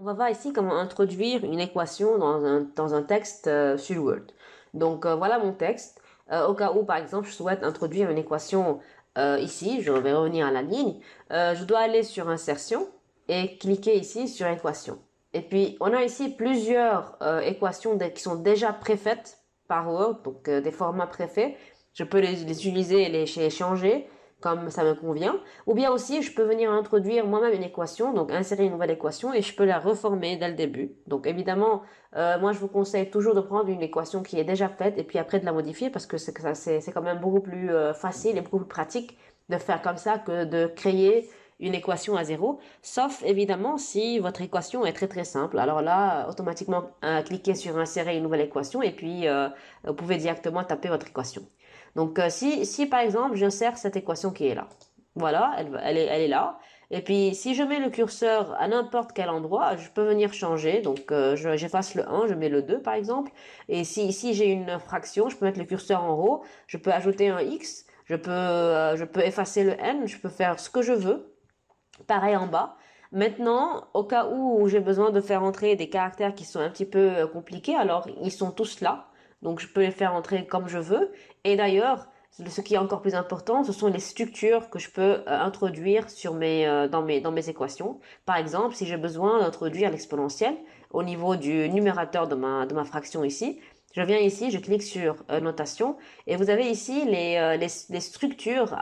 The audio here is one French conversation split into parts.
On va voir ici comment introduire une équation dans un texte sur Word. Donc voilà mon texte. Au cas où, par exemple, je souhaite introduire une équation ici, je vais revenir à la ligne. Je dois aller sur Insertion et cliquer ici sur Équation. Et puis, on a ici plusieurs équations qui sont déjà préfaites par Word, donc des formats préfaits. Je peux les utiliser et les changer comme ça me convient. Ou bien aussi, je peux venir introduire moi-même une équation, donc insérer une nouvelle équation et je peux la reformer dès le début. Donc évidemment, moi je vous conseille toujours de prendre une équation qui est déjà faite et puis après de la modifier parce que c'est quand même beaucoup plus facile et beaucoup plus pratique de faire comme ça que de créer une équation à zéro, sauf évidemment si votre équation est très très simple. Alors là, automatiquement, cliquez sur insérer une nouvelle équation et puis vous pouvez directement taper votre équation. Donc, si par exemple, j'insère cette équation qui est là, voilà, elle est là. Et puis, si je mets le curseur à n'importe quel endroit, je peux venir changer. Donc, j'efface le 1, je mets le 2, par exemple. Et si j'ai une fraction, je peux mettre le curseur en haut, je peux ajouter un x, je peux effacer le n, je peux faire ce que je veux. Pareil en bas. Maintenant, au cas où j'ai besoin de faire entrer des caractères qui sont un petit peu compliqués, alors ils sont tous là. Donc je peux les faire entrer comme je veux. Et d'ailleurs, ce qui est encore plus important, ce sont les structures que je peux introduire dans mes équations. Par exemple, si j'ai besoin d'introduire l'exponentielle au niveau du numérateur de ma fraction ici, je viens ici, je clique sur notation et vous avez ici les structures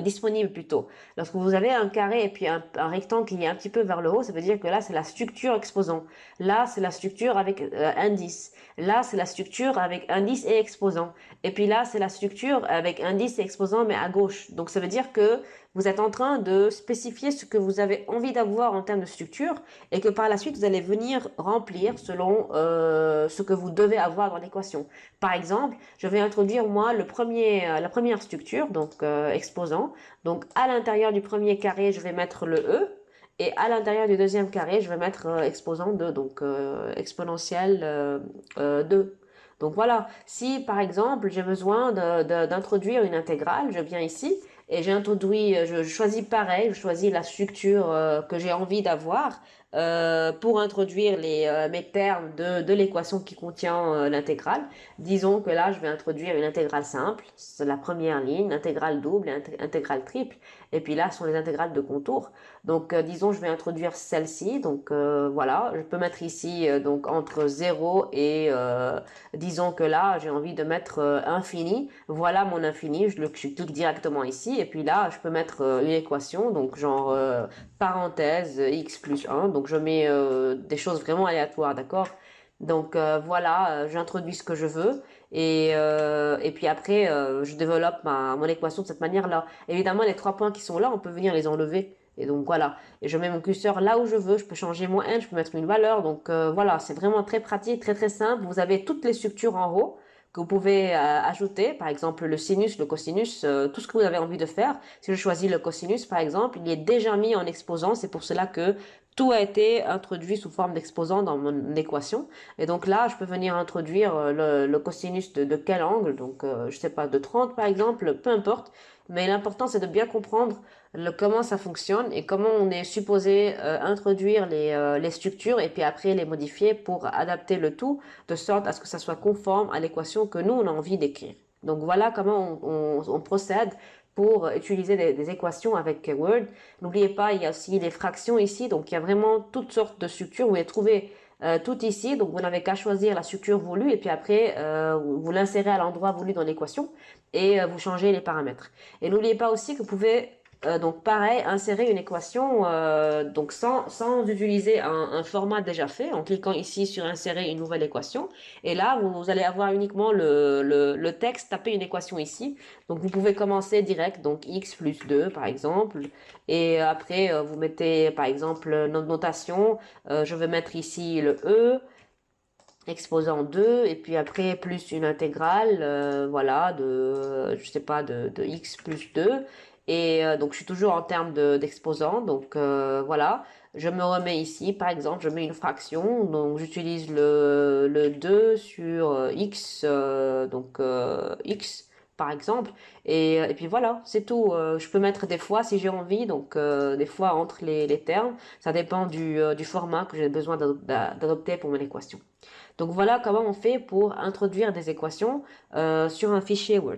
disponibles plutôt. Lorsque vous avez un carré et puis un rectangle qui est un petit peu vers le haut, ça veut dire que là, c'est la structure exposant. Là, c'est la structure avec indice. Là, c'est la structure avec indice et exposant. Et puis là, c'est la structure avec indice et exposant, mais à gauche. Donc, ça veut dire que vous êtes en train de spécifier ce que vous avez envie d'avoir en termes de structure et que par la suite, vous allez venir remplir selon ce que vous devez avoir dans l'équation. Par exemple, je vais introduire moi la première structure, donc exposant. Donc à l'intérieur du premier carré, je vais mettre le E. Et à l'intérieur du deuxième carré, je vais mettre exposant 2, donc exponentielle 2. Donc voilà, si par exemple j'ai besoin d'introduire une intégrale, je viens ici et j'introduis, je choisis pareil, je choisis la structure que j'ai envie d'avoir pour introduire mes termes de l'équation qui contient l'intégrale. Disons que là, je vais introduire une intégrale simple, c'est la première ligne, intégrale double et intégrale triple. Et puis là, ce sont les intégrales de contour. Donc, disons, je vais introduire celle-ci. Donc, voilà, je peux mettre ici donc entre 0 et disons que là, j'ai envie de mettre infini. Voilà mon infini, je clique directement ici. Et puis là, je peux mettre une équation, donc genre parenthèse x plus 1. Donc, je mets des choses vraiment aléatoires, d'accord? Donc voilà, j'introduis ce que je veux et puis après je développe mon équation de cette manière-là. Évidemment, les trois points qui sont là, on peut venir les enlever. Et donc voilà, et je mets mon curseur là où je veux, je peux changer mon n, je peux mettre une valeur. Donc voilà, c'est vraiment très pratique, très très simple. Vous avez toutes les structures en haut que vous pouvez ajouter, par exemple le sinus, le cosinus, tout ce que vous avez envie de faire. Si je choisis le cosinus, par exemple, il est déjà mis en exposant, c'est pour cela que tout a été introduit sous forme d'exposant dans mon équation. Et donc là, je peux venir introduire le cosinus de quel angle, donc je sais pas, de 30 par exemple, peu importe. Mais l'important, c'est de bien comprendre comment ça fonctionne et comment on est supposé introduire les structures et puis après les modifier pour adapter le tout de sorte à ce que ça soit conforme à l'équation que nous, on a envie d'écrire. Donc voilà comment on procède pour utiliser des équations avec Word. N'oubliez pas, il y a aussi les fractions ici, donc il y a vraiment toutes sortes de structures. Vous les trouvez tout ici, donc vous n'avez qu'à choisir la structure voulue et puis après vous l'insérez à l'endroit voulu dans l'équation et vous changez les paramètres. Et n'oubliez pas aussi que vous pouvez donc pareil, insérer une équation donc sans utiliser un format déjà fait, en cliquant ici sur insérer une nouvelle équation. Et là, vous allez avoir uniquement le texte, taper une équation ici. Donc vous pouvez commencer direct, donc x plus 2 par exemple. Et après, vous mettez par exemple notre notation. Je vais mettre ici le e exposant 2 et puis après plus une intégrale voilà je sais pas de x plus 2 et donc je suis toujours en termes d'exposant donc voilà je me remets ici par exemple je mets une fraction donc j'utilise le 2 sur x donc x par exemple. Et puis voilà, c'est tout. Je peux mettre des fois si j'ai envie, donc des fois entre les termes. Ça dépend du format que j'ai besoin d'adopter pour mon équation. Donc voilà comment on fait pour introduire des équations sur un fichier Word.